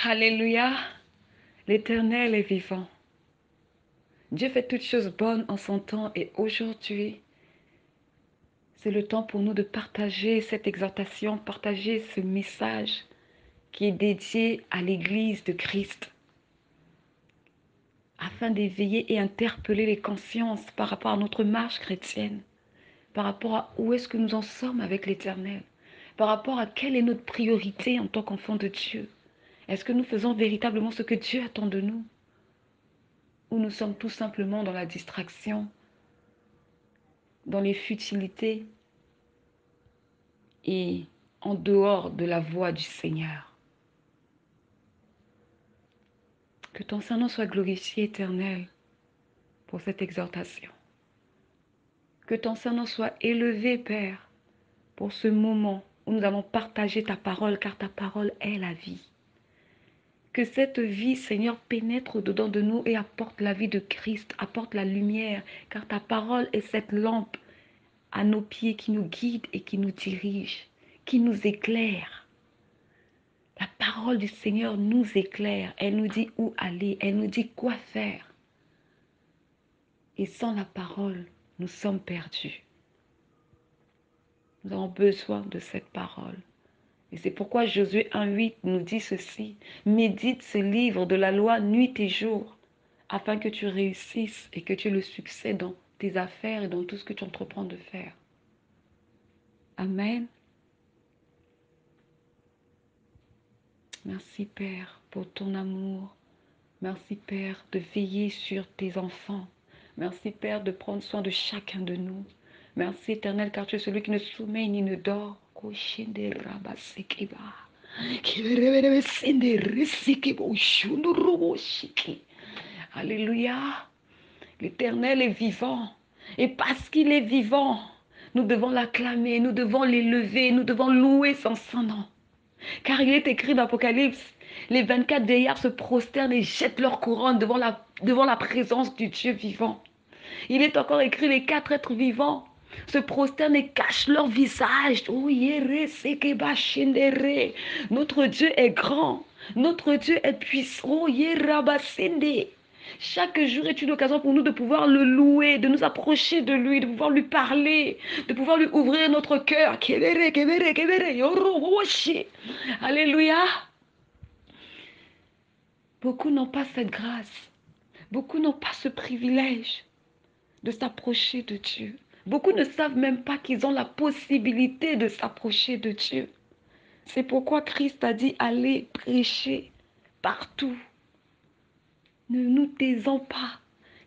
Alléluia. L'Éternel est vivant. Dieu fait toutes choses bonnes en son temps et aujourd'hui, c'est le temps pour nous de partager cette exhortation, partager ce message qui est dédié à l'Église de Christ afin d'éveiller et interpeller les consciences par rapport à notre marche chrétienne, par rapport à où est-ce que nous en sommes avec l'Éternel, par rapport à quelle est notre priorité en tant qu'enfant de Dieu. Est-ce que nous faisons véritablement ce que Dieu attend de nous? Ou nous sommes tout simplement dans la distraction, dans les futilités et en dehors de la voie du Seigneur? Que ton Saint-Nom soit glorifié, Éternel, pour cette exhortation. Que ton Saint-Nom soit élevé, Père, pour ce moment où nous allons partager ta parole, car ta parole est la vie. Que cette vie, Seigneur, pénètre au-dedans de nous et apporte la vie de Christ, apporte la lumière, car ta parole est cette lampe à nos pieds qui nous guide et qui nous dirige, qui nous éclaire. La parole du Seigneur nous éclaire, elle nous dit où aller, elle nous dit quoi faire. Et sans la parole, nous sommes perdus. Nous avons besoin de cette parole. Et c'est pourquoi Josué 1,8 nous dit ceci: médite ce livre de la loi nuit et jour, afin que tu réussisses et que tu aies le succès dans tes affaires et dans tout ce que tu entreprends de faire. Amen. Merci Père pour ton amour. Merci Père de veiller sur tes enfants. Merci Père de prendre soin de chacun de nous. Merci Éternel car tu es celui qui ne sommeille ni ne dort. Alléluia. L'Éternel est vivant. Et parce qu'il est vivant, nous devons l'acclamer, nous devons l'élever, nous devons louer son Saint-Nom. Car il est écrit dans l'Apocalypse, les 24 vieillards se prosternent et jettent leur couronne devant la présence du Dieu vivant. Il est encore écrit, les 4 êtres vivants se prosternent et cachent leur visage. Oh, notre Dieu est grand, notre Dieu est puissant. Oh, chaque jour est une occasion pour nous de pouvoir le louer, de nous approcher de lui, de pouvoir lui parler, de pouvoir lui ouvrir notre cœur. Alléluia. Beaucoup n'ont pas cette grâce. Beaucoup n'ont pas ce privilège de s'approcher de Dieu. Beaucoup ne savent même pas qu'ils ont la possibilité de s'approcher de Dieu. C'est pourquoi Christ a dit, allez prêcher partout. Ne nous taisons pas.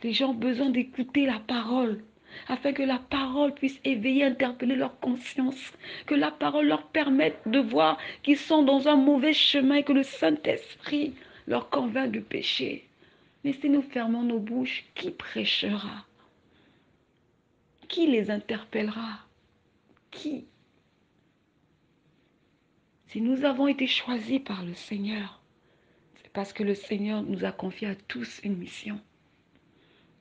Les gens ont besoin d'écouter la parole, afin que la parole puisse éveiller, interpeller leur conscience, que la parole leur permette de voir qu'ils sont dans un mauvais chemin et que le Saint-Esprit leur convainc du péché. Mais si nous fermons nos bouches, qui prêchera? Qui les interpellera? Qui? Si nous avons été choisis par le Seigneur, c'est parce que le Seigneur nous a confié à tous une mission.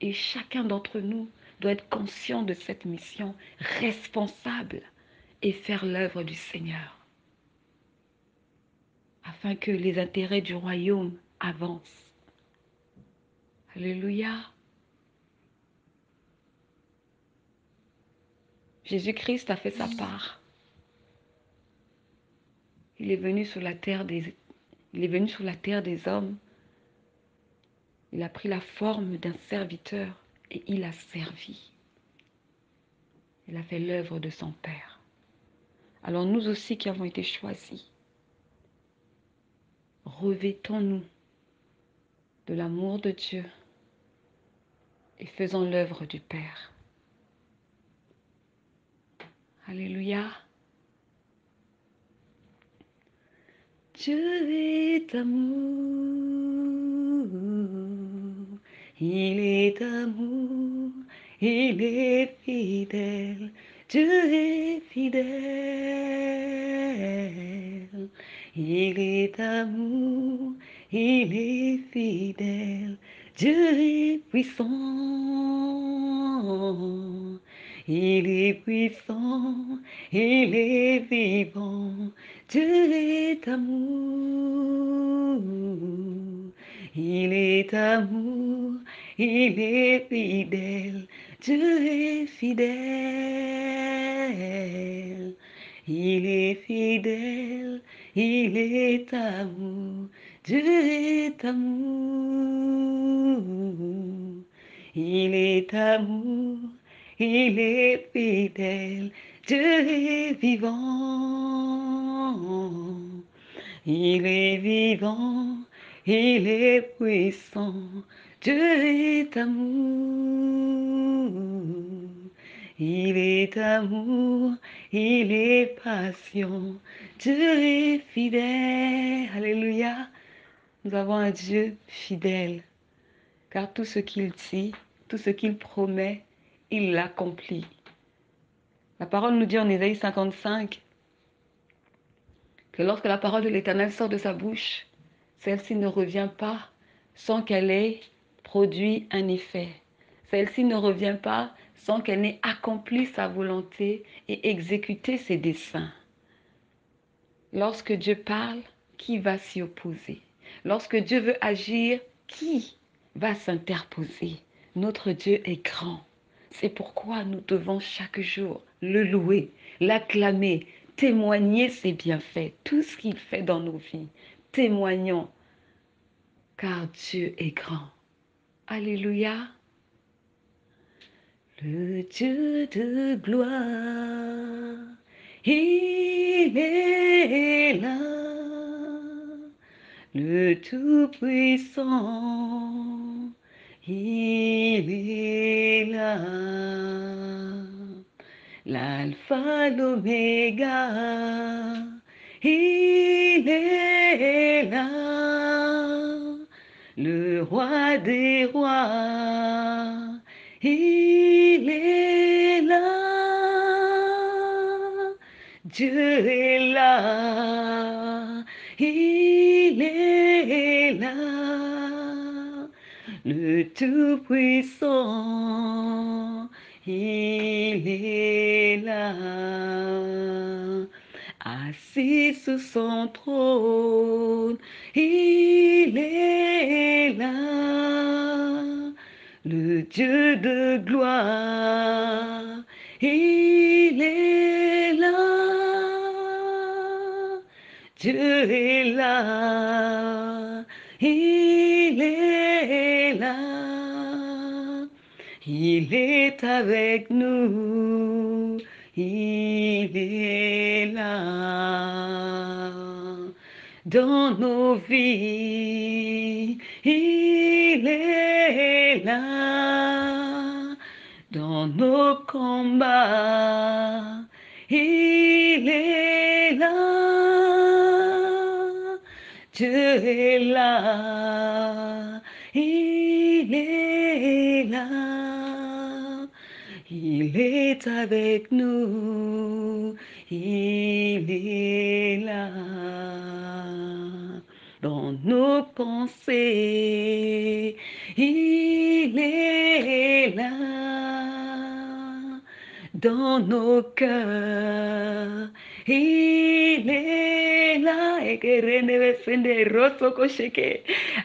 Et chacun d'entre nous doit être conscient de cette mission, responsable, et faire l'œuvre du Seigneur, afin que les intérêts du royaume avancent. Alléluia. Jésus-Christ a fait sa part. Il est venu sur la terre des hommes. Il a pris la forme d'un serviteur et il a servi. Il a fait l'œuvre de son Père. Alors nous aussi qui avons été choisis, revêtons-nous de l'amour de Dieu et faisons l'œuvre du Père. Alléluia. Dieu est amour, il est amour, il est fidèle, Dieu est fidèle, il est amour, il est fidèle, Dieu est puissant, il est puissant, il est vivant. Dieu est amour, Il est amour, il est fidèle, Dieu est fidèle. Il est fidèle, il est amour, Dieu est amour. Il est amour, il est fidèle, Dieu est vivant. Il est vivant, il est puissant, Dieu est amour. Il est amour, il est patient, Dieu est fidèle. Alléluia. Nous avons un Dieu fidèle, car tout ce qu'il dit, tout ce qu'il promet, il l'accomplit. La parole nous dit en Ésaïe 55 que lorsque la parole de l'Éternel sort de sa bouche, celle-ci ne revient pas sans qu'elle ait produit un effet. Celle-ci ne revient pas sans qu'elle n'ait accompli sa volonté et exécuté ses desseins. Lorsque Dieu parle, qui va s'y opposer? Lorsque Dieu veut agir, qui va s'interposer? Notre Dieu est grand. C'est pourquoi nous devons chaque jour le louer, l'acclamer, témoigner ses bienfaits, tout ce qu'il fait dans nos vies. Témoignons, car Dieu est grand. Alléluia. Le Dieu de gloire, il est là. Le Tout-Puissant, il est là. L'Alpha, l'Oméga, il est là. Le Roi des rois, il est là. Dieu est là. Il est là. Le Tout-Puissant, il est là. Assis sur son trône, il est là. Le Dieu de gloire, il est là. Dieu est là, il est là. Il est avec nous, il est là. Dans nos vies, il est là. Dans nos combats, il est là. Dieu est là, il est là. Il est avec nous, il est là. Dans nos pensées, il est là. Dans nos cœurs, il est là.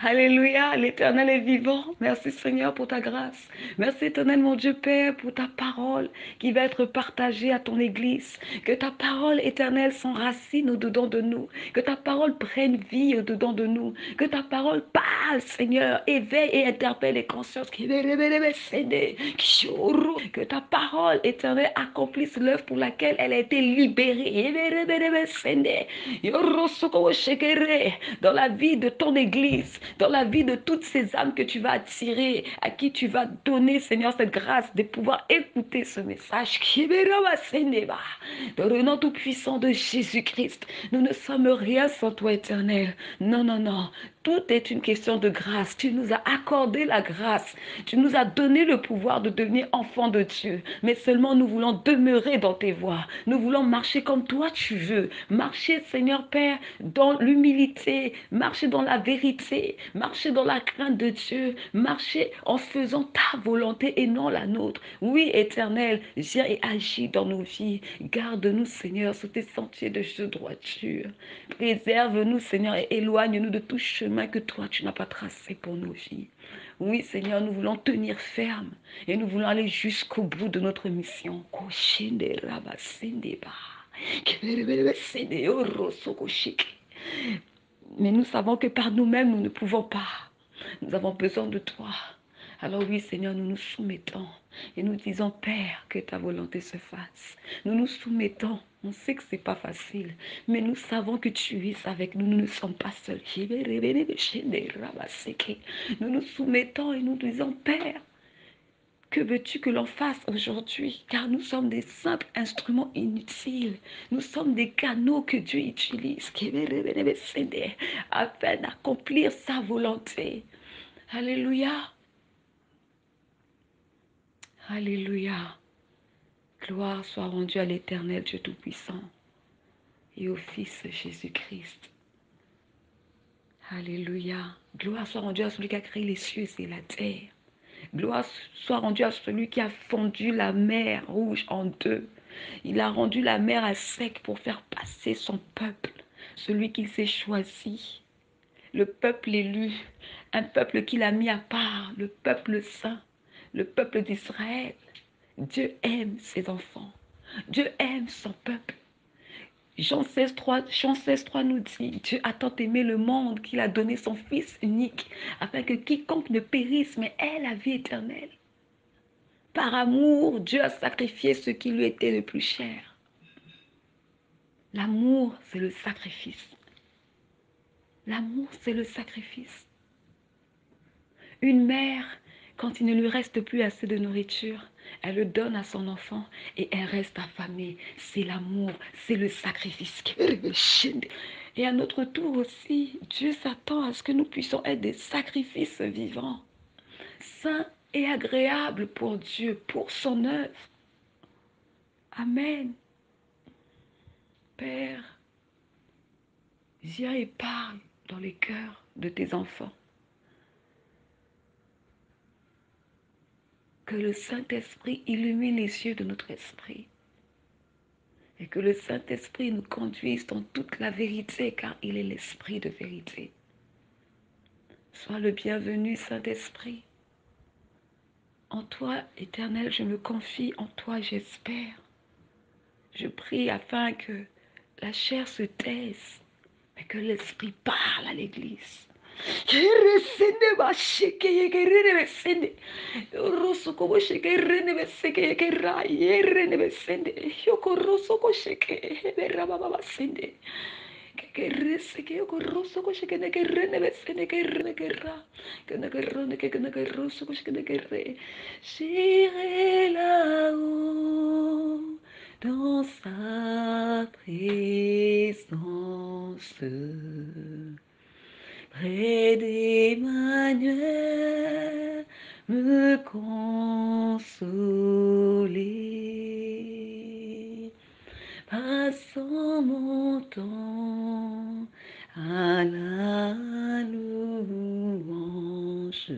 Alléluia, l'Éternel est vivant. Merci Seigneur pour ta grâce. Merci Éternel mon Dieu Père pour ta parole qui va être partagée à ton Église. Que ta parole éternelle s'enracine au-dedans de nous. Que ta parole prenne vie au-dedans de nous. Que ta parole parle Seigneur, éveille et interpelle les consciences. Que ta parole éternelle accomplisse l'œuvre pour laquelle elle a été libérée. Dans la vie de ton Église, dans la vie de toutes ces âmes que tu vas attirer, à qui tu vas donner, Seigneur, cette grâce de pouvoir écouter ce message. Dans le nom tout-puissant de Jésus-Christ, nous ne sommes rien sans toi, éternel. Non, non, non. Tout est une question de grâce. Tu nous as accordé la grâce. Tu nous as donné le pouvoir de devenir enfants de Dieu. Mais seulement nous voulons demeurer dans tes voies. Nous voulons marcher comme toi tu veux. Marcher, Seigneur Père, Père, dans l'humilité, marcher dans la vérité, marcher dans la crainte de Dieu, marcher en faisant ta volonté et non la nôtre. Oui, Éternel, viens et agis dans nos vies. Garde-nous, Seigneur, sur tes sentiers de droiture. Préserve-nous, Seigneur, et éloigne-nous de tout chemin que toi, tu n'as pas tracé pour nos vies. Oui, Seigneur, nous voulons tenir ferme et nous voulons aller jusqu'au bout de notre mission. Mais nous savons que par nous-mêmes, nous ne pouvons pas. Nous avons besoin de toi. Alors oui, Seigneur, nous nous soumettons et nous disons, Père, que ta volonté se fasse. Nous nous soumettons. On sait que ce n'est pas facile, mais nous savons que tu es avec nous. Nous ne sommes pas seuls. Nous nous soumettons et nous disons, Père, que veux-tu que l'on fasse aujourd'hui? Car nous sommes des simples instruments inutiles. Nous sommes des canaux que Dieu utilise afin d'accomplir sa volonté. Alléluia. Alléluia. Gloire soit rendue à l'Éternel Dieu Tout-Puissant et au Fils Jésus-Christ. Alléluia. Gloire soit rendue à celui qui a créé les cieux et la terre. Gloire soit rendue à celui qui a fondu la mer rouge en deux. Il a rendu la mer à sec pour faire passer son peuple, celui qu'il s'est choisi, le peuple élu, un peuple qu'il a mis à part, le peuple saint, le peuple d'Israël. Dieu aime ses enfants. Dieu aime son peuple. Jean 16,3 nous dit, Dieu a tant aimé le monde qu'il a donné son Fils unique, afin que quiconque ne périsse, mais ait la vie éternelle. Par amour, Dieu a sacrifié ce qui lui était le plus cher. L'amour, c'est le sacrifice. L'amour, c'est le sacrifice. Une mère, quand il ne lui reste plus assez de nourriture, elle le donne à son enfant et elle reste affamée. C'est l'amour, c'est le sacrifice. Et à notre tour aussi, Dieu s'attend à ce que nous puissions être des sacrifices vivants, saints et agréables pour Dieu, pour son œuvre. Amen. Père, viens et parle dans les cœurs de tes enfants. Que le Saint-Esprit illumine les yeux de notre esprit. Et que le Saint-Esprit nous conduise dans toute la vérité, car il est l'Esprit de vérité. Sois le bienvenu, Saint-Esprit. En toi, Éternel, je me confie, en toi, j'espère. Je prie afin que la chair se taise, mais que l'Esprit parle à l'Église. J'irai là-haut dans sa présence, près d'Emmanuel, me consoler. Passons mon temps à la louange,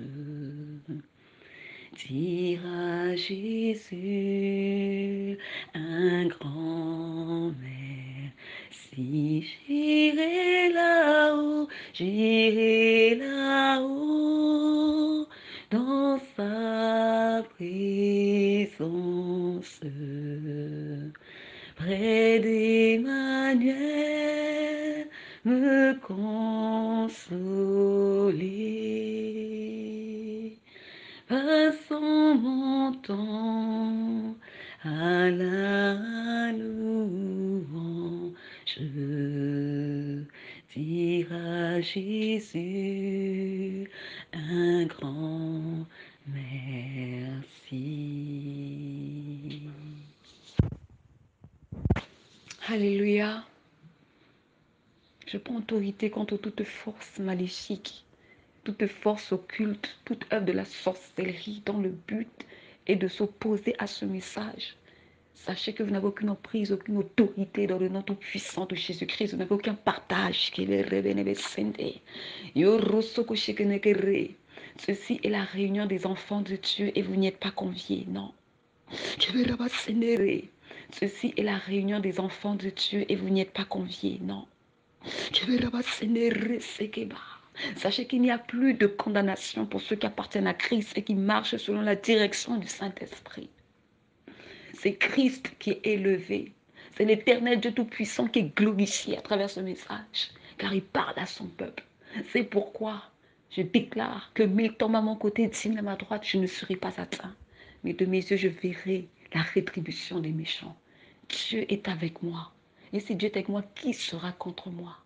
dire à Jésus un grand merci. J'irai là-haut, dans sa présence, près d'Emmanuel, me consoler. Passons mon temps à la louange, dire à Jésus un grand merci. Alléluia. Je prends autorité contre toute force maléfique, toute force occulte, toute œuvre de la sorcellerie dans le but est de s'opposer à ce message. Sachez que vous n'avez aucune emprise, aucune autorité dans le nom tout puissant de Jésus-Christ. Vous n'avez aucun partage. Ceci est la réunion des enfants de Dieu et vous n'y êtes pas conviés. Non. Ceci est la réunion des enfants de Dieu et vous n'y êtes pas conviés. Non. Sachez qu'il n'y a plus de condamnation pour ceux qui appartiennent à Christ et qui marchent selon la direction du Saint-Esprit. C'est Christ qui est élevé. C'est l'Éternel Dieu Tout-Puissant qui est glorifié à travers ce message, car il parle à son peuple. C'est pourquoi je déclare que 1000 tombent à mon côté, 10 000 à ma droite, je ne serai pas atteint. Mais de mes yeux, je verrai la rétribution des méchants. Dieu est avec moi. Et si Dieu est avec moi, qui sera contre moi?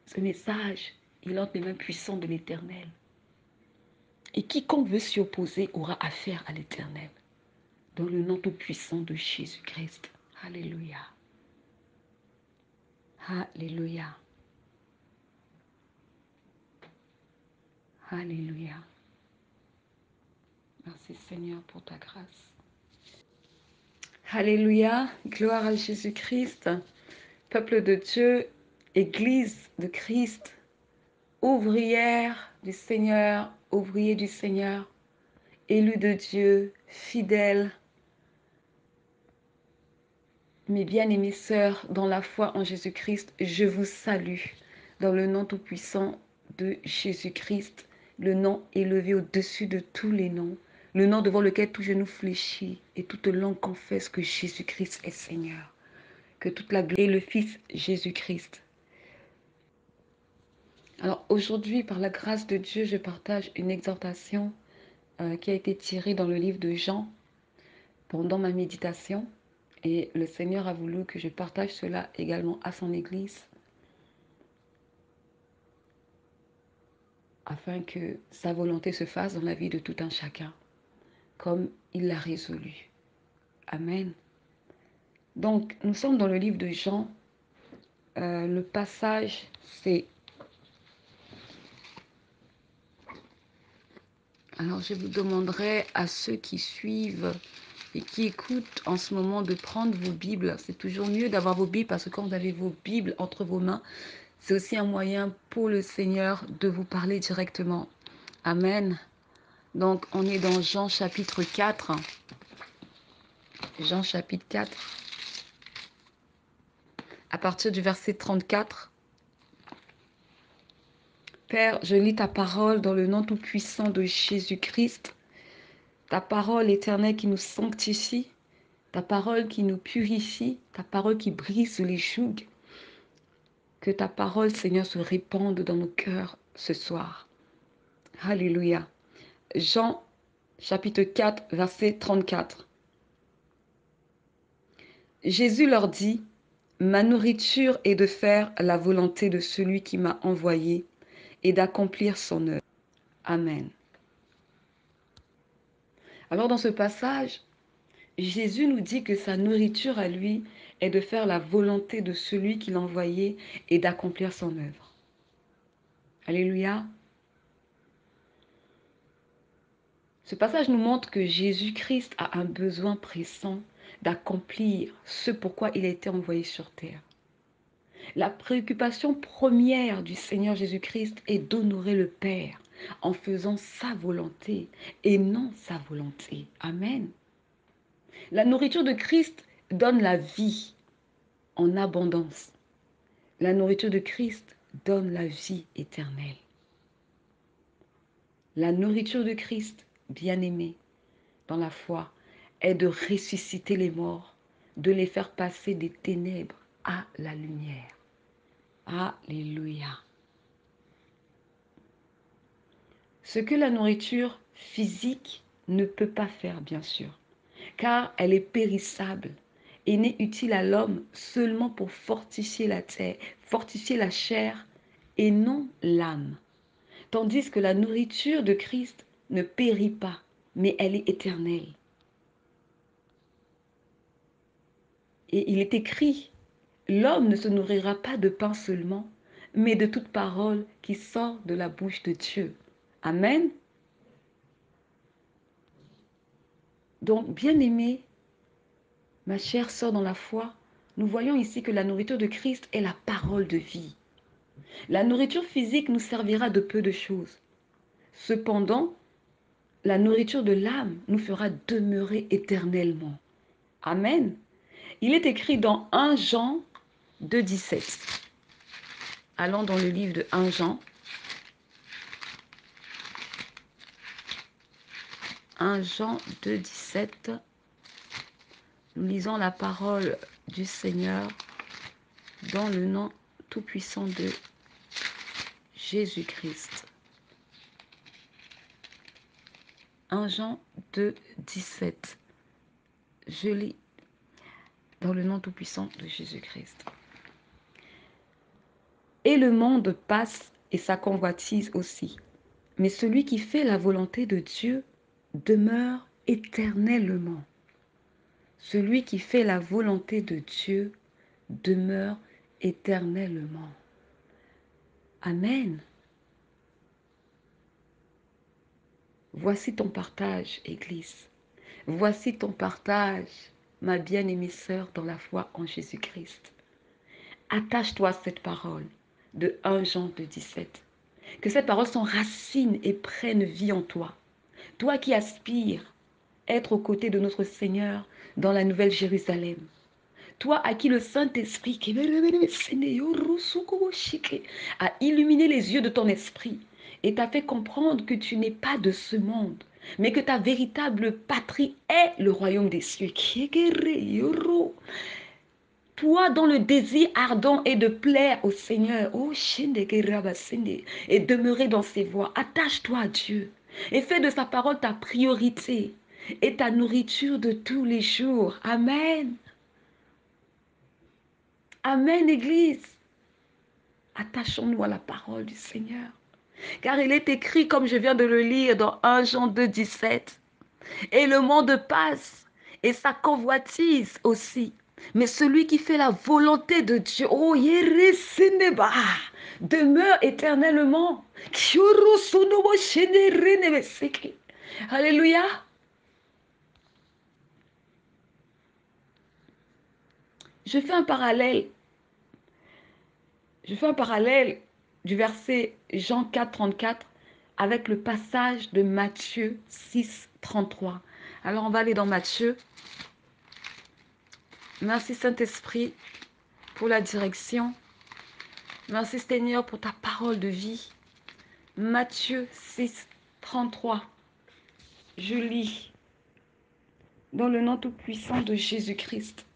Ce message, il entre les mains puissantes de l'Éternel. Et quiconque veut s'y opposer aura affaire à l'Éternel. Dans le nom tout-puissant de Jésus-Christ. Alléluia. Alléluia. Alléluia. Merci Seigneur pour ta grâce. Alléluia. Gloire à Jésus-Christ. Peuple de Dieu, Église de Christ, ouvrière du Seigneur, ouvrier du Seigneur, élu de Dieu, fidèle. Mes bien-aimées sœurs, dans la foi en Jésus-Christ, je vous salue dans le nom tout-puissant de Jésus-Christ, le nom élevé au-dessus de tous les noms, le nom devant lequel tout genou fléchit et toute langue confesse que Jésus-Christ est Seigneur, que toute la gloire est le Fils Jésus-Christ. Alors aujourd'hui, par la grâce de Dieu, je partage une exhortation qui a été tirée dans le livre de Jean pendant ma méditation. Et le Seigneur a voulu que je partage cela également à son Église, afin que sa volonté se fasse dans la vie de tout un chacun, comme il l'a résolu. Amen. Donc, nous sommes dans le livre de Jean. Le passage, c'est... Alors, je vous demanderai à ceux qui suivent et qui écoutent en ce moment de prendre vos Bibles. C'est toujours mieux d'avoir vos Bibles parce que quand vous avez vos Bibles entre vos mains, c'est aussi un moyen pour le Seigneur de vous parler directement. Amen. Donc, on est dans Jean chapitre 4. Jean chapitre 4. À partir du verset 34. Père, je lis ta parole dans le nom tout-puissant de Jésus-Christ. Ta parole éternelle qui nous sanctifie. Ta parole qui nous purifie. Ta parole qui brise les jougs. Que ta parole, Seigneur, se répande dans nos cœurs ce soir. Alléluia. Jean chapitre 4, verset 34. Jésus leur dit, « Ma nourriture est de faire la volonté de celui qui m'a envoyé et d'accomplir son œuvre. » Amen. Alors dans ce passage, Jésus nous dit que sa nourriture à lui est de faire la volonté de celui qui l'a envoyé et d'accomplir son œuvre. Alléluia. Ce passage nous montre que Jésus-Christ a un besoin pressant d'accomplir ce pourquoi il a été envoyé sur terre. La préoccupation première du Seigneur Jésus-Christ est d'honorer le Père en faisant sa volonté et non sa volonté. Amen. La nourriture de Christ donne la vie en abondance. La nourriture de Christ donne la vie éternelle. La nourriture de Christ, bien-aimé, dans la foi, est de ressusciter les morts, de les faire passer des ténèbres à la lumière. Alléluia. Ce que la nourriture physique ne peut pas faire, bien sûr, car elle est périssable et n'est utile à l'homme seulement pour fortifier la terre, fortifier la chair et non l'âme. Tandis que la nourriture de Christ ne périt pas, mais elle est éternelle. Et il est écrit, l'homme ne se nourrira pas de pain seulement, mais de toute parole qui sort de la bouche de Dieu. Amen. Donc, bien-aimés, Ma chère sœur dans la foi, nous voyons ici que la nourriture de Christ est la parole de vie. La nourriture physique nous servira de peu de choses. Cependant, la nourriture de l'âme nous fera demeurer éternellement. Amen. Il est écrit dans 1 Jean 2,17. Allons dans le livre de 1 Jean. 1 Jean 2,17. Nous lisons la parole du Seigneur dans le nom tout-puissant de Jésus-Christ. 1 Jean 2,17. Je lis dans le nom tout-puissant de Jésus-Christ. Et le monde passe et sa convoitise aussi. Mais celui qui fait la volonté de Dieu demeure éternellement. Celui qui fait la volonté de Dieu demeure éternellement. Amen. Voici ton partage, Église. Voici ton partage, ma bien-aimée sœur dans la foi en Jésus-Christ. Attache-toi à cette parole de 1 Jean 2,17. Que cette parole s'enracine et prenne vie en toi. Toi qui aspires être aux côtés de notre Seigneur dans la nouvelle Jérusalem. Toi à qui le Saint-Esprit a illuminé les yeux de ton esprit et t'a fait comprendre que tu n'es pas de ce monde, mais que ta véritable patrie est le royaume des cieux. Toi dont le désir ardent est de plaire au Seigneur, et demeurer dans ses voies, attache-toi à Dieu et fais de sa parole ta priorité et ta nourriture de tous les jours. Amen. Amen, Église. Attachons-nous à la parole du Seigneur. Car il est écrit, comme je viens de le lire dans 1 Jean 2,17, et le monde passe et sa convoitise aussi. Mais celui qui fait la volonté de Dieu, oh, demeure éternellement. Alléluia. Je fais un parallèle. Je fais un parallèle du verset Jean 4, 34 avec le passage de Matthieu 6, 33. Alors on va aller dans Matthieu. Merci Saint-Esprit pour la direction. Merci Seigneur pour ta parole de vie. Matthieu 6, 33. Je lis dans le nom tout-puissant de Jésus-Christ.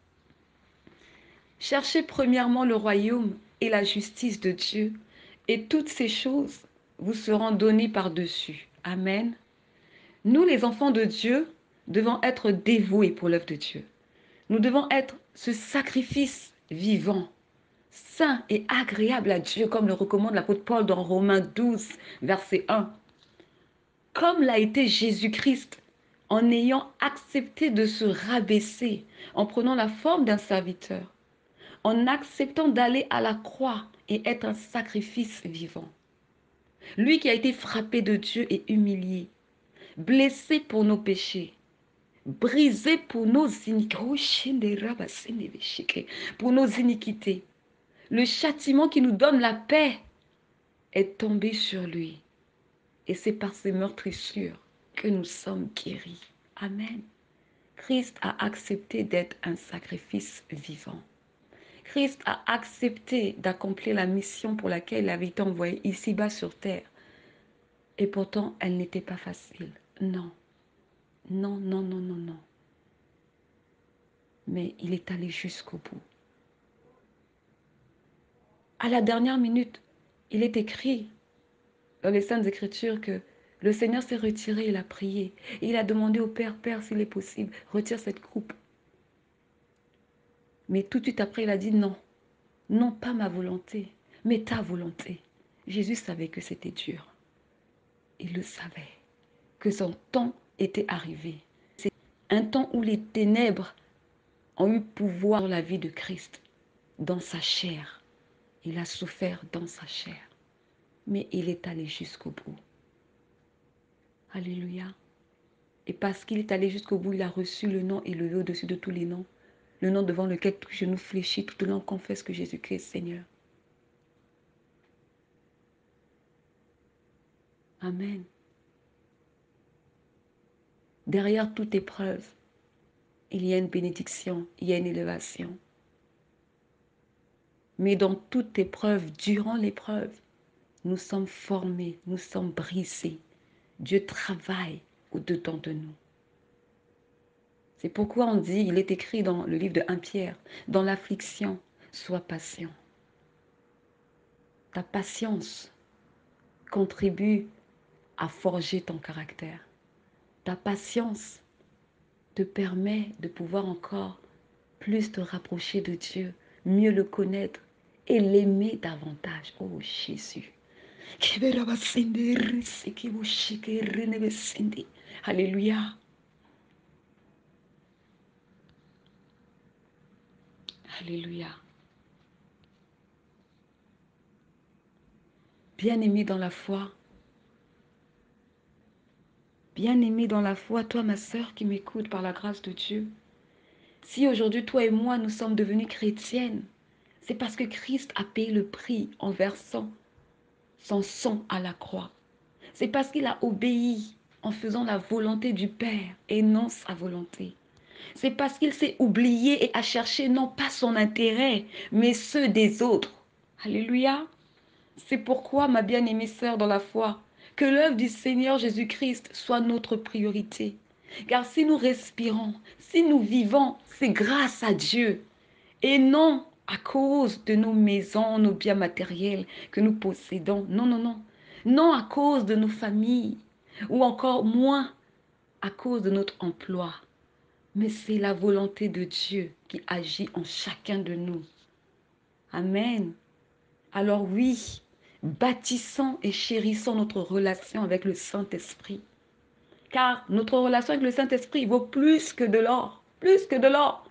Cherchez premièrement le royaume et la justice de Dieu, et toutes ces choses vous seront données par-dessus. Amen. Nous, les enfants de Dieu, devons être dévoués pour l'œuvre de Dieu. Nous devons être ce sacrifice vivant, saint et agréable à Dieu, comme le recommande l'apôtre Paul dans Romains 12, verset 1. Comme l'a été Jésus-Christ, en ayant accepté de se rabaisser, en prenant la forme d'un serviteur, en acceptant d'aller à la croix et être un sacrifice vivant. Lui qui a été frappé de Dieu et humilié, blessé pour nos péchés, brisé pour nos iniquités. Le châtiment qui nous donne la paix est tombé sur lui. Et c'est par ses meurtrissures que nous sommes guéris. Amen. Christ a accepté d'être un sacrifice vivant. Christ a accepté d'accomplir la mission pour laquelle il avait été envoyé ici-bas sur terre. Et pourtant, elle n'était pas facile. Non. Non, non, non, non, non. Mais il est allé jusqu'au bout. À la dernière minute, il est écrit dans les Saintes Écritures que le Seigneur s'est retiré, il a prié. Et il a demandé au Père, Père, s'il est possible, retire cette coupe. Mais tout de suite après, il a dit non. Non pas ma volonté, mais ta volonté. Jésus savait que c'était dur. Il le savait, que son temps était arrivé. C'est un temps où les ténèbres ont eu pouvoir sur la vie de Christ, dans sa chair. Il a souffert dans sa chair. Mais il est allé jusqu'au bout. Alléluia. Et parce qu'il est allé jusqu'au bout, il a reçu le nom et le lieu au-dessus de tous les noms. Le nom devant lequel tout genou fléchit, toute langue confesse que Jésus-Christ est Seigneur. Amen. Derrière toute épreuve, il y a une bénédiction, il y a une élévation. Mais dans toute épreuve, durant l'épreuve, nous sommes formés, nous sommes brisés. Dieu travaille au-dedans de nous. C'est pourquoi on dit, il est écrit dans le livre de 1 Pierre, dans l'affliction, sois patient. Ta patience contribue à forger ton caractère. Ta patience te permet de pouvoir encore plus te rapprocher de Dieu, mieux le connaître et l'aimer davantage. Oh Jésus. Alléluia. Alléluia. Bien-aimé dans la foi, bien-aimé dans la foi, toi ma sœur qui m'écoute par la grâce de Dieu, si aujourd'hui toi et moi nous sommes devenus chrétiennes, c'est parce que Christ a payé le prix en versant son sang à la croix. C'est parce qu'il a obéi en faisant la volonté du Père et non sa volonté. C'est parce qu'il s'est oublié et a cherché non pas son intérêt, mais ceux des autres. Alléluia. C'est pourquoi, ma bien-aimée sœur dans la foi, que l'œuvre du Seigneur Jésus-Christ soit notre priorité. Car si nous respirons, si nous vivons, c'est grâce à Dieu et non à cause de nos maisons, nos biens matériels que nous possédons. Non, non, non. Non à cause de nos familles ou encore moins à cause de notre emploi. Mais c'est la volonté de Dieu qui agit en chacun de nous. Amen. Alors oui, bâtissons et chérissons notre relation avec le Saint-Esprit. Car notre relation avec le Saint-Esprit vaut plus que de l'or. Plus que de l'or.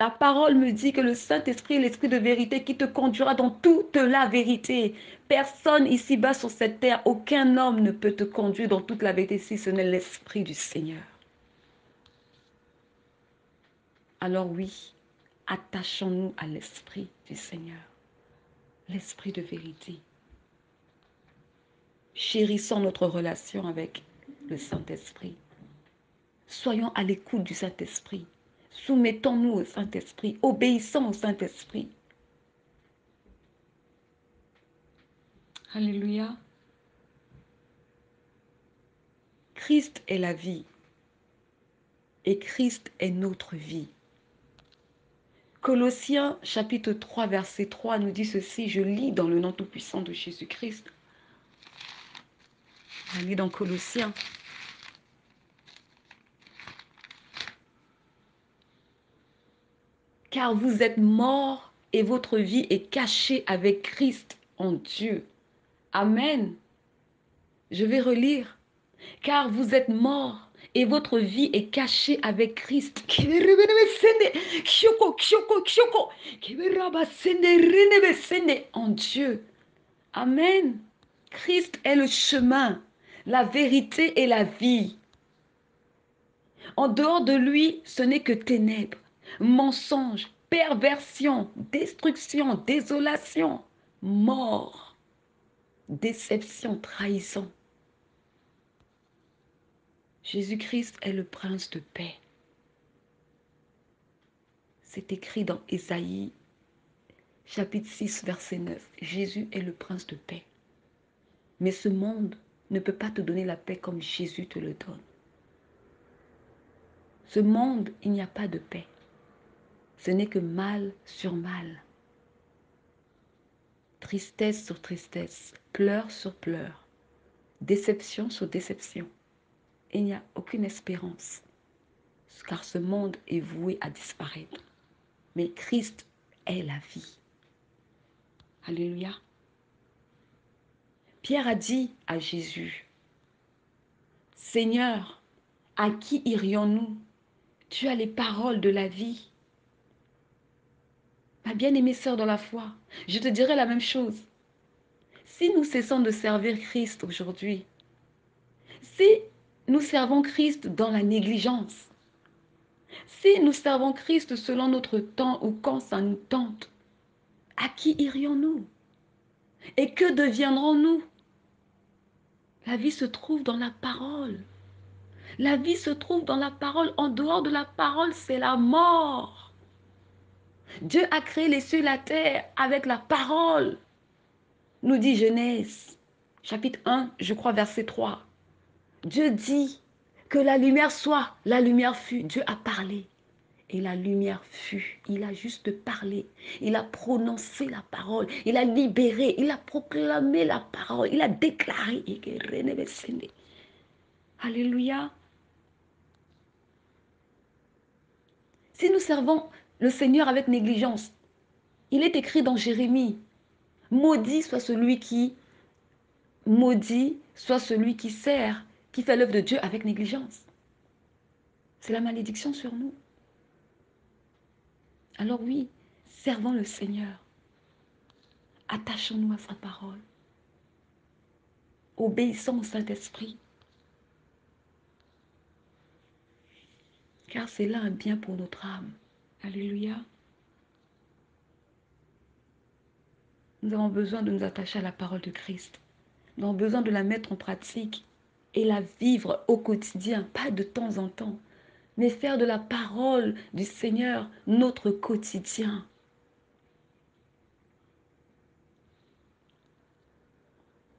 La parole me dit que le Saint-Esprit est l'Esprit de vérité qui te conduira dans toute la vérité. Personne ici-bas sur cette terre, aucun homme ne peut te conduire dans toute la vérité si ce n'est l'Esprit du Seigneur. Alors oui, attachons-nous à l'Esprit du Seigneur, l'Esprit de vérité. Chérissons notre relation avec le Saint-Esprit. Soyons à l'écoute du Saint-Esprit. Soumettons-nous au Saint-Esprit. Obéissons au Saint-Esprit. Alléluia. Christ est la vie et Christ est notre vie. Colossiens chapitre 3 verset 3 nous dit ceci, je lis dans le nom tout-puissant de Jésus-Christ. Je lis dans Colossiens. Car vous êtes morts et votre vie est cachée avec Christ en Dieu. Amen. Je vais relire. Car vous êtes morts et votre vie est cachée avec Christ. En Dieu. Amen. Christ est le chemin, la vérité et la vie. En dehors de lui, ce n'est que ténèbres, mensonges, perversion, destruction, désolation, mort, déception, trahison. Jésus-Christ est le prince de paix. C'est écrit dans Ésaïe, chapitre 6, verset 9. Jésus est le prince de paix. Mais ce monde ne peut pas te donner la paix comme Jésus te le donne. Ce monde, il n'y a pas de paix. Ce n'est que mal sur mal. Tristesse sur tristesse, pleurs sur pleurs, déception sur déception. Il n'y a aucune espérance, car ce monde est voué à disparaître. Mais Christ est la vie. Alléluia. Pierre a dit à Jésus, Seigneur, à qui irions-nous? Tu as les paroles de la vie. Ma bien-aimée sœur dans la foi, je te dirai la même chose. Si nous cessons de servir Christ aujourd'hui, si nous servons Christ dans la négligence, Si nous servons Christ selon notre temps ou quand ça nous tente, à qui irions-nous? Et que deviendrons-nous? La vie se trouve dans la parole. La vie se trouve dans la parole. En dehors de la parole, c'est la mort. Dieu a créé les cieux et la terre avec la parole, nous dit Genèse, chapitre 1, je crois, verset 3. Dieu dit que la lumière soit, la lumière fut. Dieu a parlé et la lumière fut. Il a juste parlé. Il a prononcé la parole. Il a libéré. Il a proclamé la parole. Il a déclaré. Alléluia. Si nous servons le Seigneur avec négligence, il est écrit dans Jérémie, maudit soit celui qui sert, qui fait l'œuvre de Dieu avec négligence. C'est la malédiction sur nous. Alors oui, servons le Seigneur. Attachons-nous à sa parole. Obéissons au Saint-Esprit. Car c'est là un bien pour notre âme. Alléluia. Nous avons besoin de nous attacher à la parole de Christ. Nous avons besoin de la mettre en pratique et la vivre au quotidien, pas de temps en temps, mais faire de la parole du Seigneur notre quotidien.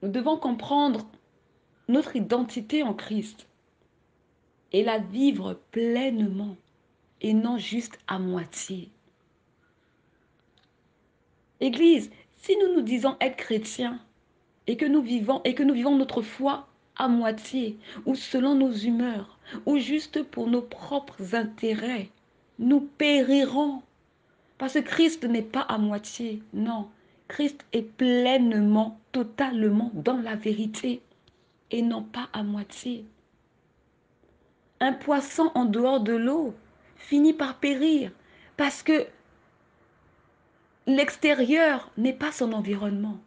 Nous devons comprendre notre identité en Christ et la vivre pleinement et non juste à moitié. Église, si nous nous disons être chrétiens et que nous vivons notre foi à moitié ou selon nos humeurs ou juste pour nos propres intérêts, nous périrons. Parce que Christ n'est pas à moitié, non. Christ est pleinement, totalement dans la vérité et non pas à moitié. Un poisson en dehors de l'eau finit par périr parce que l'extérieur n'est pas son environnement.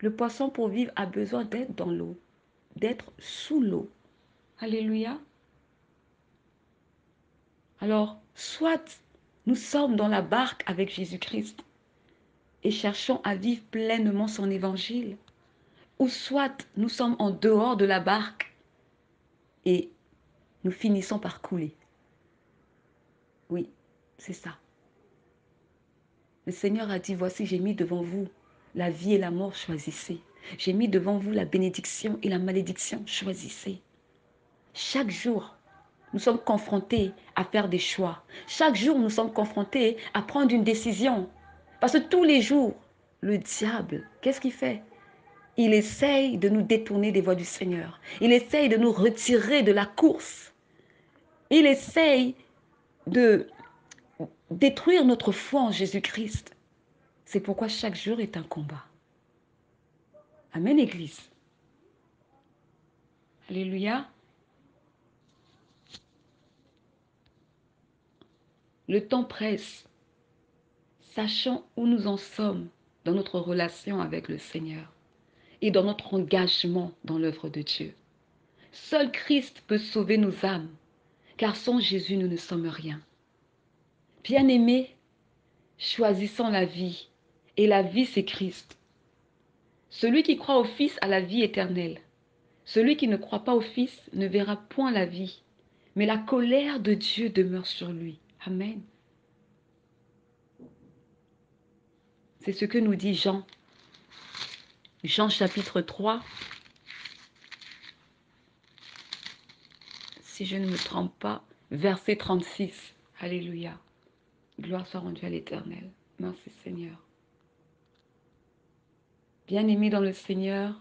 Le poisson, pour vivre, a besoin d'être dans l'eau, d'être sous l'eau. Alléluia. Alors, soit nous sommes dans la barque avec Jésus-Christ et cherchons à vivre pleinement son évangile, ou soit nous sommes en dehors de la barque et nous finissons par couler. Oui, c'est ça. Le Seigneur a dit, voici, j'ai mis devant vous la vie et la mort, choisissez. J'ai mis devant vous la bénédiction et la malédiction, choisissez. Chaque jour, nous sommes confrontés à faire des choix. Chaque jour, nous sommes confrontés à prendre une décision. Parce que tous les jours, le diable, qu'est-ce qu'il fait? Il essaye de nous détourner des voies du Seigneur. Il essaye de nous retirer de la course. Il essaye de détruire notre foi en Jésus-Christ. C'est pourquoi chaque jour est un combat. Amen, Église. Alléluia. Le temps presse. Sachant où nous en sommes dans notre relation avec le Seigneur et dans notre engagement dans l'œuvre de Dieu. Seul Christ peut sauver nos âmes, car sans Jésus, nous ne sommes rien. Bien-aimés, choisissons la vie, et la vie, c'est Christ. Celui qui croit au Fils a la vie éternelle. Celui qui ne croit pas au Fils ne verra point la vie, mais la colère de Dieu demeure sur lui. Amen. C'est ce que nous dit Jean. Jean chapitre 3. Si je ne me trompe pas, verset 36. Alléluia. Gloire soit rendue à l'Éternel. Merci Seigneur. Bien-aimés dans le Seigneur,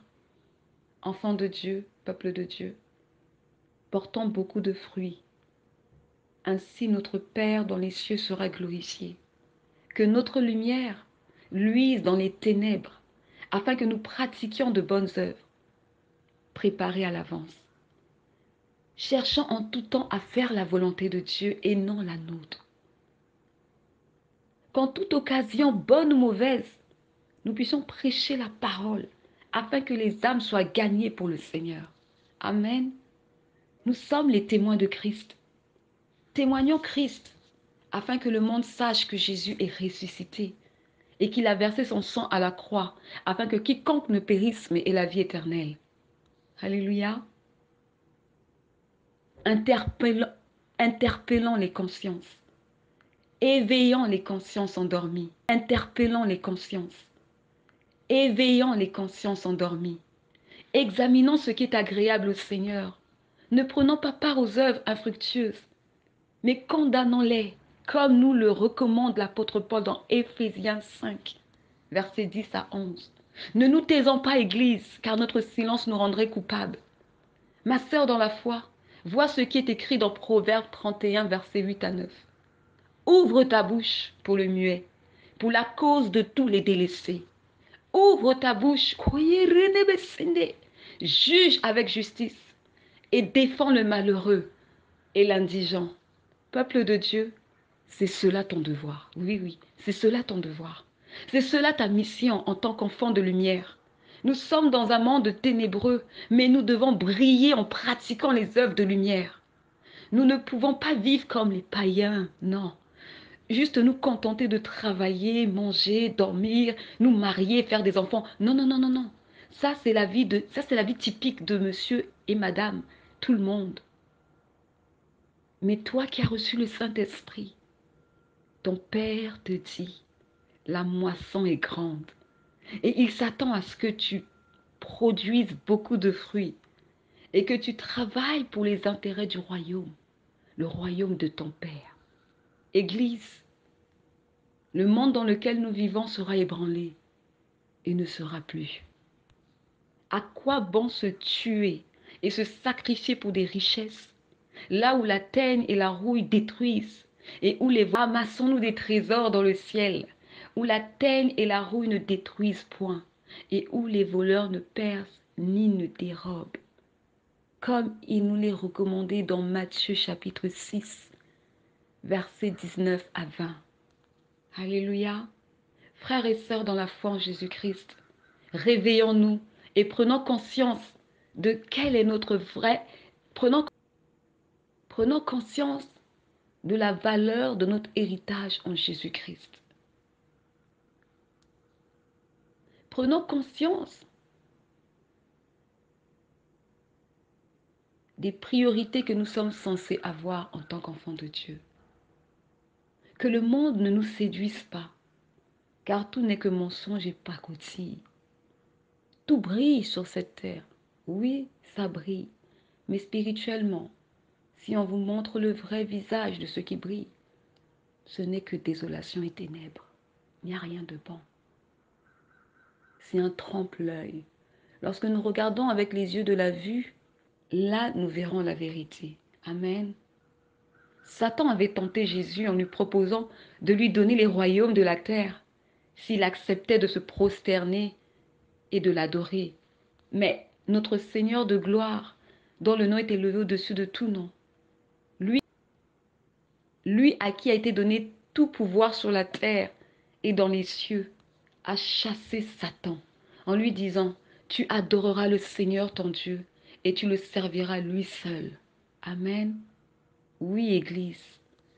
enfants de Dieu, peuple de Dieu, portons beaucoup de fruits. Ainsi notre Père dans les cieux sera glorifié. Que notre lumière luise dans les ténèbres, afin que nous pratiquions de bonnes œuvres, préparées à l'avance. Cherchons en tout temps à faire la volonté de Dieu et non la nôtre. Qu'en toute occasion, bonne ou mauvaise, nous puissions prêcher la parole afin que les âmes soient gagnées pour le Seigneur. Amen. Nous sommes les témoins de Christ. Témoignons Christ, afin que le monde sache que Jésus est ressuscité et qu'il a versé son sang à la croix, afin que quiconque ne périsse mais ait la vie éternelle. Alléluia. Interpellons les consciences, éveillons les consciences endormies, interpellons les consciences, éveillons les consciences endormies, examinons ce qui est agréable au Seigneur, ne prenons pas part aux œuvres infructueuses, mais condamnons-les, comme nous le recommande l'apôtre Paul dans Éphésiens 5, versets 10 à 11. Ne nous taisons pas, Église, car notre silence nous rendrait coupables. Ma sœur dans la foi, vois ce qui est écrit dans Proverbe 31, versets 8 à 9. Ouvre ta bouche pour le muet, pour la cause de tous les délaissés. Ouvre ta bouche, juge avec justice et défends le malheureux et l'indigent. Peuple de Dieu, c'est cela ton devoir. Oui, oui, c'est cela ton devoir. C'est cela ta mission en tant qu'enfant de lumière. Nous sommes dans un monde ténébreux, mais nous devons briller en pratiquant les œuvres de lumière. Nous ne pouvons pas vivre comme les païens, non. Juste nous contenter de travailler, manger, dormir, nous marier, faire des enfants. Non, non, non, non, non. Ça, c'est la vie typique de monsieur et madame, tout le monde. Mais toi qui as reçu le Saint-Esprit, ton Père te dit, la moisson est grande. Et il s'attend à ce que tu produises beaucoup de fruits et que tu travailles pour les intérêts du royaume, le royaume de ton Père. Église, le monde dans lequel nous vivons sera ébranlé et ne sera plus. À quoi bon se tuer et se sacrifier pour des richesses, là où la teigne et la rouille détruisent et où les amassons-nous des trésors dans le ciel, où la teigne et la rouille ne détruisent point et où les voleurs ne percent ni ne dérobent, comme il nous l'est recommandé dans Matthieu chapitre 6, versets 19 à 20. Alléluia. Frères et sœurs dans la foi en Jésus-Christ, réveillons-nous et prenons conscience de quel est notre vrai... Prenons conscience de la valeur de notre héritage en Jésus-Christ. Prenons conscience des priorités que nous sommes censés avoir en tant qu'enfants de Dieu. Que le monde ne nous séduise pas, car tout n'est que mensonge et pacotille. Tout brille sur cette terre. Oui, ça brille, mais spirituellement, si on vous montre le vrai visage de ce qui brille, ce n'est que désolation et ténèbres. Il n'y a rien de bon. C'est un trompe-l'œil. Lorsque nous regardons avec les yeux de la vue, là nous verrons la vérité. Amen. Satan avait tenté Jésus en lui proposant de lui donner les royaumes de la terre s'il acceptait de se prosterner et de l'adorer. Mais notre Seigneur de gloire, dont le nom est élevé au-dessus de tout nom, lui à qui a été donné tout pouvoir sur la terre et dans les cieux, a chassé Satan en lui disant, tu adoreras le Seigneur ton Dieu et tu le serviras lui seul. Amen. Oui, Église,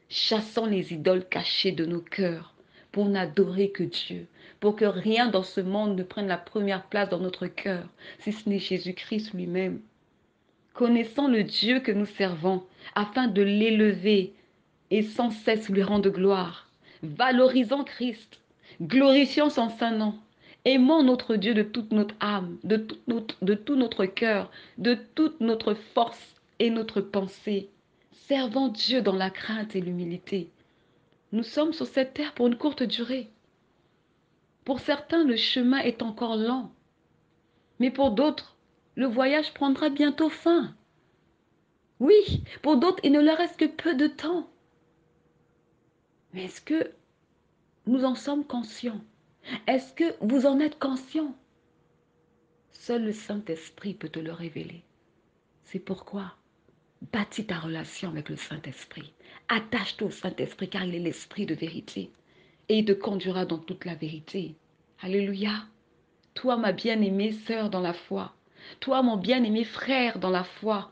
chassons les idoles cachées de nos cœurs pour n'adorer que Dieu, pour que rien dans ce monde ne prenne la première place dans notre cœur, si ce n'est Jésus-Christ lui-même. Connaissons le Dieu que nous servons afin de l'élever et sans cesse lui rendre gloire. Valorisons Christ, glorifions son saint nom, aimons notre Dieu de toute notre âme, de tout notre cœur, de toute notre force et notre pensée. Servons Dieu dans la crainte et l'humilité. Nous sommes sur cette terre pour une courte durée. Pour certains, le chemin est encore lent, mais pour d'autres, le voyage prendra bientôt fin. Oui, pour d'autres, il ne leur reste que peu de temps. Mais est-ce que nous en sommes conscients? Est-ce que vous en êtes conscients? Seul le Saint-Esprit peut te le révéler. C'est pourquoi bâtis ta relation avec le Saint-Esprit. Attache-toi au Saint-Esprit car il est l'Esprit de vérité. Et il te conduira dans toute la vérité. Alléluia. Toi, ma bien-aimée sœur dans la foi. Toi, mon bien-aimé frère dans la foi.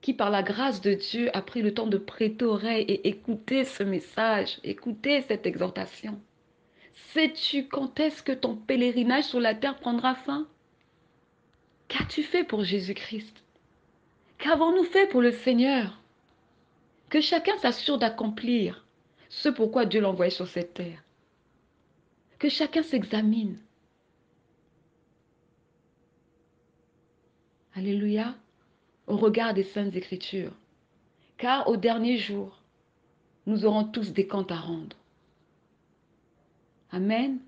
qui par la grâce de Dieu a pris le temps de prêter oreille et écouter ce message, écouter cette exhortation. Sais-tu quand est-ce que ton pèlerinage sur la terre prendra fin? Qu'as-tu fait pour Jésus-Christ? Qu'avons-nous fait pour le Seigneur? Que chacun s'assure d'accomplir ce pourquoi Dieu l'a envoyé sur cette terre. Que chacun s'examine. Alléluia, au regard des Saintes Écritures. Car au dernier jour, nous aurons tous des comptes à rendre. Amen.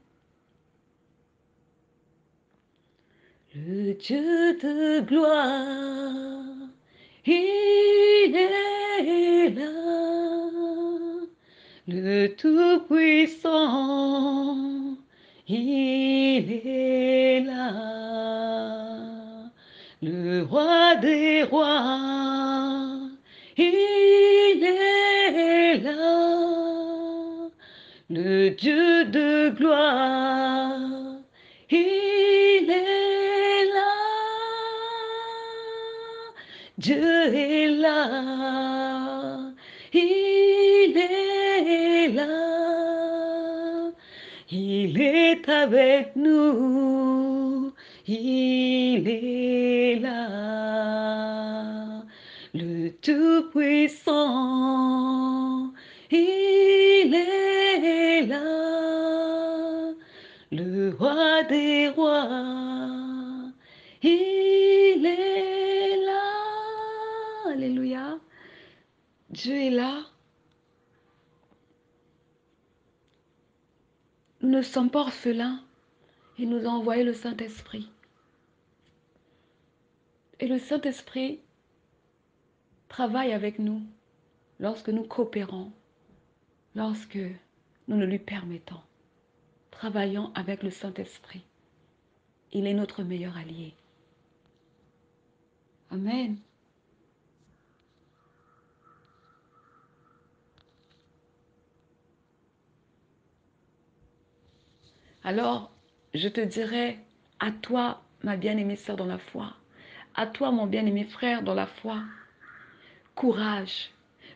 Le Dieu de gloire, il est là. Le Tout-Puissant, il est là. Le Roi des rois, il est là. Le Dieu de gloire, il est là. Dieu est là. Il est là. Il est avec nous. Il est là. Le Tout-Puissant. Il est là. Le Roi des rois. Il est là. Alléluia. Dieu est là. Nous ne sommes pas orphelins. Il nous a envoyé le Saint-Esprit. Et le Saint-Esprit travaille avec nous lorsque nous coopérons, lorsque nous le lui permettons. Travaillons avec le Saint-Esprit. Il est notre meilleur allié. Amen. Alors, je te dirais, à toi, ma bien-aimée sœur dans la foi, à toi, mon bien-aimé frère dans la foi, courage.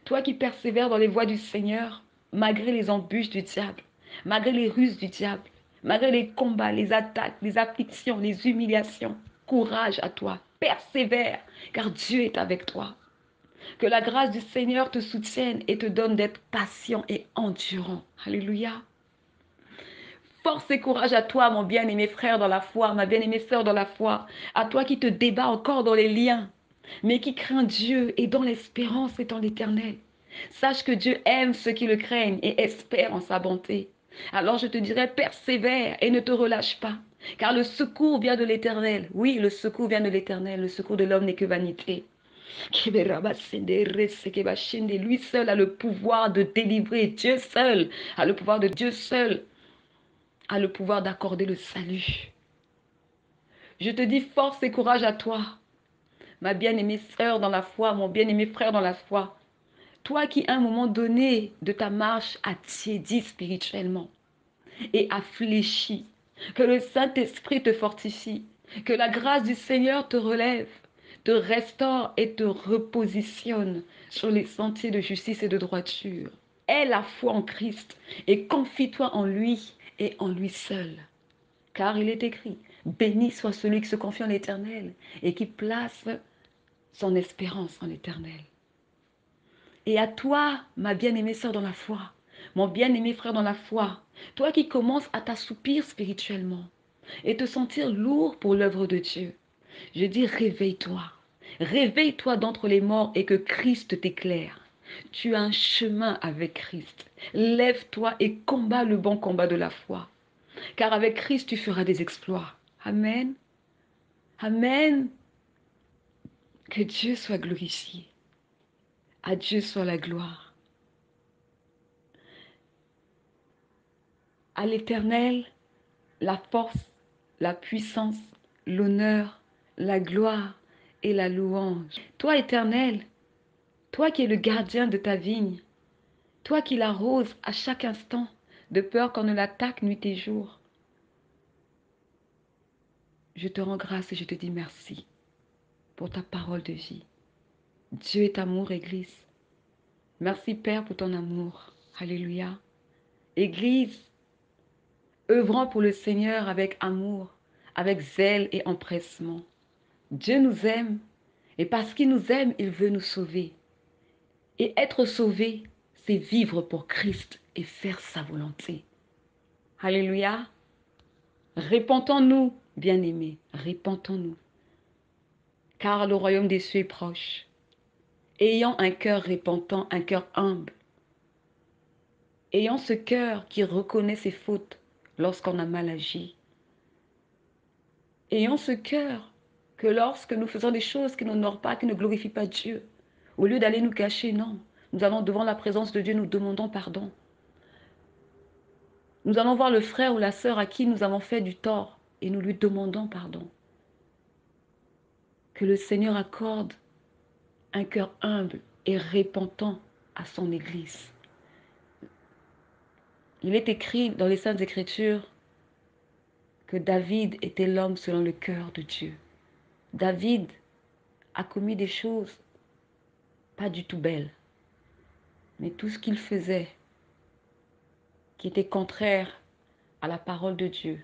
Toi qui persévères dans les voies du Seigneur, malgré les embûches du diable, malgré les ruses du diable, malgré les combats, les attaques, les afflictions, les humiliations, courage à toi, persévère, car Dieu est avec toi. Que la grâce du Seigneur te soutienne et te donne d'être patient et endurant. Alléluia. Force et courage à toi, mon bien-aimé frère dans la foi, ma bien-aimée sœur dans la foi, à toi qui te débats encore dans les liens, mais qui craint Dieu et dans l'espérance et dans l'éternel. Sache que Dieu aime ceux qui le craignent et espèrent en sa bonté. Alors je te dirais, persévère et ne te relâche pas, car le secours vient de l'éternel. Oui, le secours vient de l'éternel, le secours de l'homme n'est que vanité. Lui seul a le pouvoir de délivrer, Dieu seul a le pouvoir de Dieu seul a le pouvoir d'accorder le salut. Je te dis force et courage à toi, ma bien-aimée sœur dans la foi, mon bien-aimé frère dans la foi. Toi qui à un moment donné de ta marche a tiédi spirituellement et a fléchi, que le Saint-Esprit te fortifie, que la grâce du Seigneur te relève, te restaure et te repositionne sur les sentiers de justice et de droiture. Aie la foi en Christ et confie-toi en lui et en lui seul. Car il est écrit, béni soit celui qui se confie en l'Éternel et qui place son espérance en l'Éternel. Et à toi, ma bien-aimée sœur dans la foi, mon bien-aimé frère dans la foi, toi qui commences à t'assoupir spirituellement et te sentir lourd pour l'œuvre de Dieu, je dis réveille-toi. Réveille-toi d'entre les morts et que Christ t'éclaire. Tu as un chemin avec Christ. Lève-toi et combats le bon combat de la foi. Car avec Christ, tu feras des exploits. Amen. Amen. Que Dieu soit glorifié. À Dieu soit la gloire. À l'Éternel, la force, la puissance, l'honneur, la gloire et la louange. Toi, Éternel, toi qui es le gardien de ta vigne, toi qui l'arroses à chaque instant, de peur qu'on ne l'attaque nuit et jour, je te rends grâce et je te dis merci pour ta parole de vie. Dieu est amour, Église. Merci Père pour ton amour. Alléluia. Église, œuvrons pour le Seigneur avec amour, avec zèle et empressement. Dieu nous aime et parce qu'il nous aime, il veut nous sauver. Et être sauvé, c'est vivre pour Christ et faire sa volonté. Alléluia. Répentons-nous, bien-aimés, répentons-nous, car le royaume des cieux est proche. Ayant un cœur repentant, un cœur humble, ayant ce cœur qui reconnaît ses fautes lorsqu'on a mal agi. Ayant ce cœur que lorsque nous faisons des choses qui n'honorent pas, qui ne glorifient pas Dieu, au lieu d'aller nous cacher, non, nous allons devant la présence de Dieu, nous demandons pardon. Nous allons voir le frère ou la sœur à qui nous avons fait du tort et nous lui demandons pardon. Que le Seigneur accorde un cœur humble et repentant à son Église. Il est écrit dans les Saintes Écritures que David était l'homme selon le cœur de Dieu. David a commis des choses pas du tout belles, mais tout ce qu'il faisait qui était contraire à la parole de Dieu,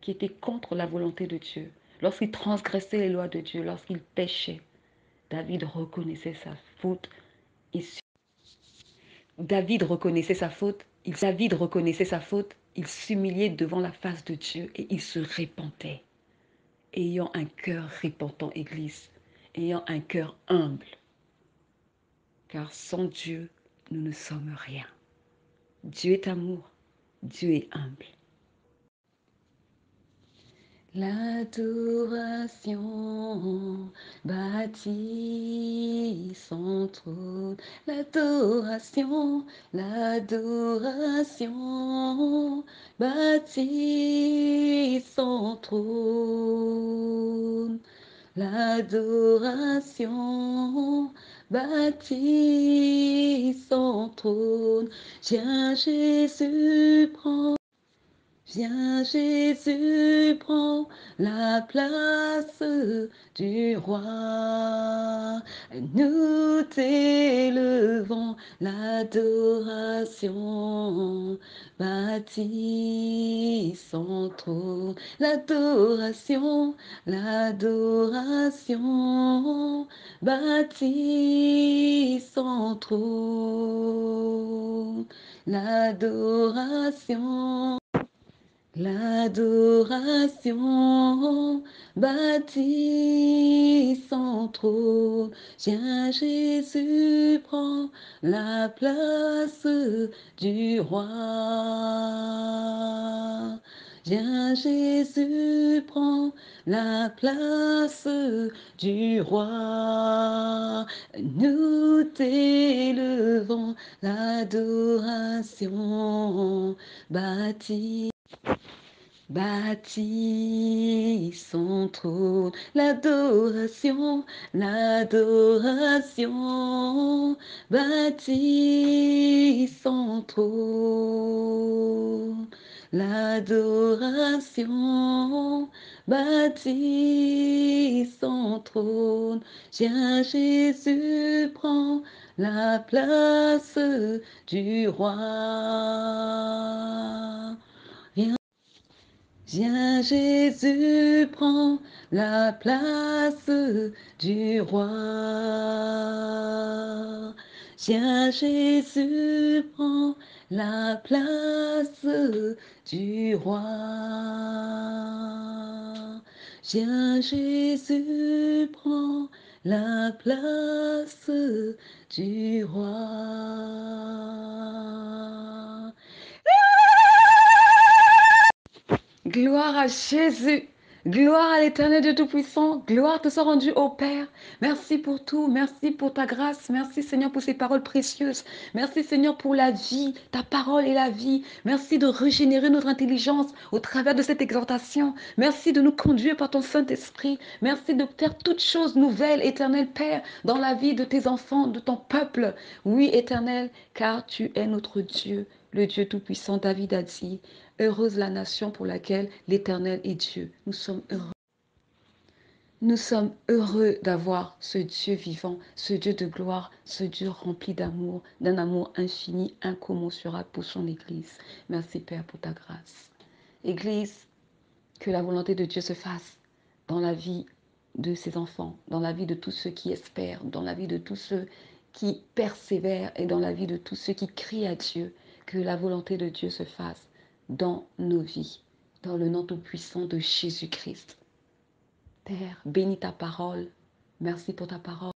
qui était contre la volonté de Dieu, lorsqu'il transgressait les lois de Dieu, lorsqu'il péchait, David reconnaissait sa faute. David reconnaissait sa faute, il s'humiliait devant la face de Dieu et il se repentait, ayant un cœur repentant, Église, ayant un cœur humble, car sans Dieu, nous ne sommes rien. Dieu est amour, Dieu est humble. L'adoration bâtit son trône, l'adoration bâtit son trône, l'adoration bâtit son trône. Viens Jésus, viens Jésus, prends la place du roi. Nous t'élevons, l'adoration bâtit son trône. L'adoration bâtit son trône. L'adoration bâtit son trône. Viens Jésus, prends la place du roi. Viens Jésus, prends la place du roi. Nous t'élevons, l'adoration bâtit son trône, l'adoration bâtit son trône, l'adoration bâtit son trône. Viens Jésus, prends la place du roi. Viens Jésus, prends la place du roi. Viens Jésus, prends la place du roi. Viens Jésus, prends la place du roi. Gloire à Jésus. Gloire à l'Éternel Dieu Tout-Puissant. Gloire te soit rendue au Père. Merci pour tout. Merci pour ta grâce. Merci Seigneur pour ces paroles précieuses. Merci Seigneur pour la vie. Ta parole est la vie. Merci de régénérer notre intelligence au travers de cette exhortation. Merci de nous conduire par ton Saint-Esprit. Merci de faire toutes choses nouvelles, Éternel Père, dans la vie de tes enfants, de ton peuple. Oui, Éternel, car tu es notre Dieu, le Dieu Tout-Puissant. David a dit: heureuse la nation pour laquelle l'Éternel est Dieu. Nous sommes heureux. Nous sommes heureux d'avoir ce Dieu vivant, ce Dieu de gloire, ce Dieu rempli d'amour, d'un amour infini, incommensurable pour son Église. Merci Père pour ta grâce. Église, que la volonté de Dieu se fasse dans la vie de ses enfants, dans la vie de tous ceux qui espèrent, dans la vie de tous ceux qui persévèrent et dans la vie de tous ceux qui crient à Dieu. Que la volonté de Dieu se fasse dans nos vies, dans le nom tout-puissant de Jésus-Christ. Père, bénis ta parole. Merci pour ta parole.